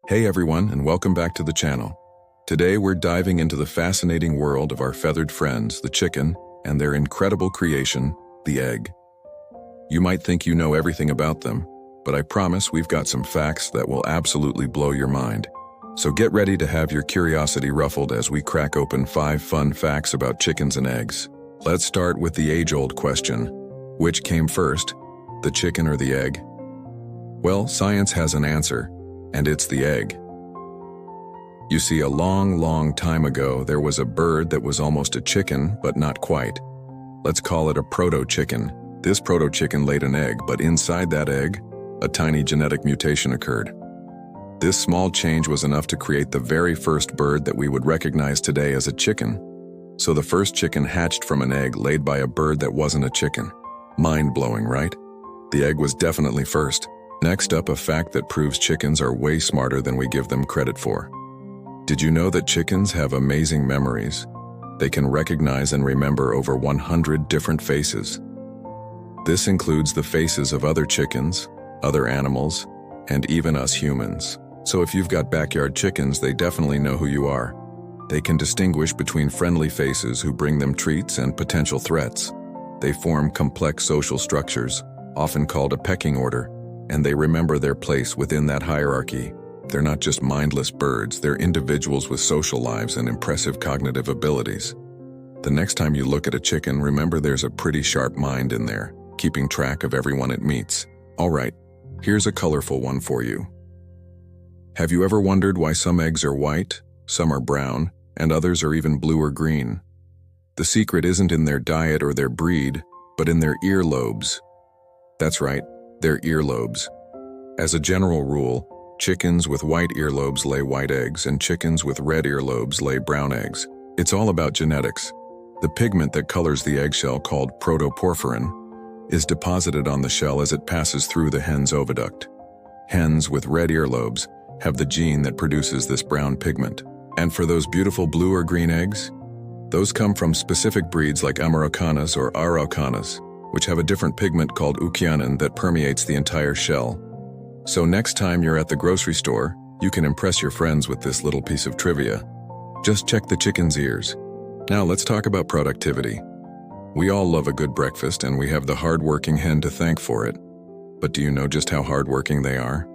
Hey everyone, and welcome back to the channel. Today we're diving into the fascinating world of our feathered friends, the chicken, and their incredible creation, the egg. You might think you know everything about them, but I promise we've got some facts that will absolutely blow your mind. So get ready to have your curiosity ruffled as we crack open 5 fun facts about chickens and eggs. Let's start with the age-old question. Which came first, the chicken or the egg? Well, science has an answer, and it's the egg. You see, a long time ago, there was a bird that was almost a chicken, but not quite. Let's call it a proto-chicken. This proto-chicken laid an egg, but inside that egg, a tiny genetic mutation occurred. This small change was enough to create the very first bird that we would recognize today as a chicken. So the first chicken hatched from an egg laid by a bird that wasn't a chicken. Mind-blowing, right? The egg was definitely first. Next up, a fact that proves chickens are way smarter than we give them credit for. Did you know that chickens have amazing memories? They can recognize and remember over 100 different faces. This includes the faces of other chickens, other animals, and even us humans. So if you've got backyard chickens, they definitely know who you are. They can distinguish between friendly faces who bring them treats and potential threats. They form complex social structures, often called a pecking order, and they remember their place within that hierarchy. They're not just mindless birds, they're individuals with social lives and impressive cognitive abilities. The next time you look at a chicken, remember there's a pretty sharp mind in there, keeping track of everyone it meets. Alright, here's a colorful one for you. Have you ever wondered why some eggs are white, some are brown, and others are even blue or green? The secret isn't in their diet or their breed, but in their earlobes. That's right, their earlobes. As a general rule, chickens with white earlobes lay white eggs and chickens with red earlobes lay brown eggs. It's all about genetics. The pigment that colors the eggshell, called protoporphyrin, is deposited on the shell as it passes through the hen's oviduct. Hens with red earlobes have the gene that produces this brown pigment. And for those beautiful blue or green eggs, those come from specific breeds like Americanas or Araucanas, which have a different pigment called ukyanin that permeates the entire shell. So next time you're at the grocery store, you can impress your friends with this little piece of trivia. Just check the chicken's ears. Now let's talk about productivity. We all love a good breakfast, and we have the hard-working hen to thank for it. But do you know just how hard-working they are?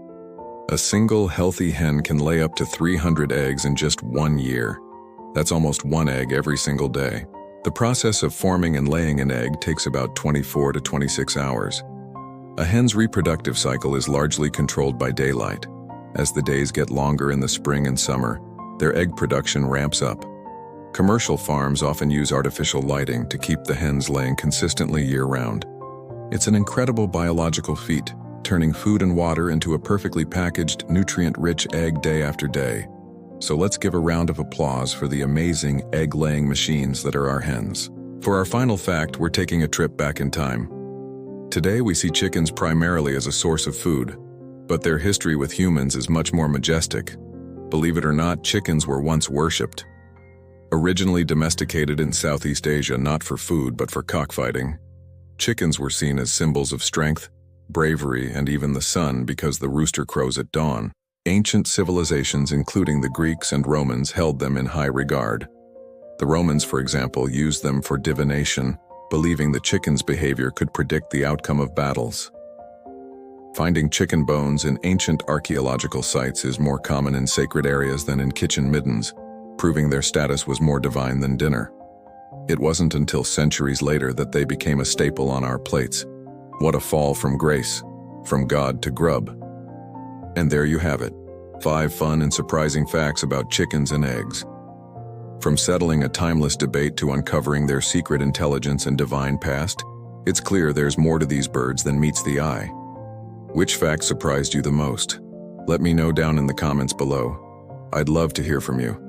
A single healthy hen can lay up to 300 eggs in just 1 year. That's almost 1 egg every single day. The process of forming and laying an egg takes about 24 to 26 hours. A hen's reproductive cycle is largely controlled by daylight. As the days get longer in the spring and summer, their egg production ramps up. Commercial farms often use artificial lighting to keep the hens laying consistently year-round. It's an incredible biological feat, turning food and water into a perfectly packaged, nutrient-rich egg day after day. So let's give a round of applause for the amazing egg-laying machines that are our hens. For our final fact, we're taking a trip back in time. Today we see chickens primarily as a source of food, but their history with humans is much more majestic. Believe it or not, chickens were once worshipped. Originally domesticated in Southeast Asia not for food but for cockfighting, chickens were seen as symbols of strength, bravery, and even the sun because the rooster crows at dawn. Ancient civilizations, including the Greeks and Romans, held them in high regard. The Romans, for example, used them for divination, believing the chicken's behavior could predict the outcome of battles. Finding chicken bones in ancient archaeological sites is more common in sacred areas than in kitchen middens, proving their status was more divine than dinner. It wasn't until centuries later that they became a staple on our plates. What a fall from grace, from God to grub. And there you have it, 5 fun and surprising facts about chickens and eggs. From settling a timeless debate to uncovering their secret intelligence and divine past, it's clear there's more to these birds than meets the eye. Which fact surprised you the most? Let me know down in the comments below. I'd love to hear from you.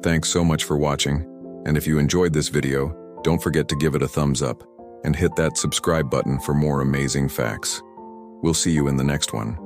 Thanks so much for watching, and if you enjoyed this video, don't forget to give it a thumbs up and hit that subscribe button for more amazing facts. We'll see you in the next one.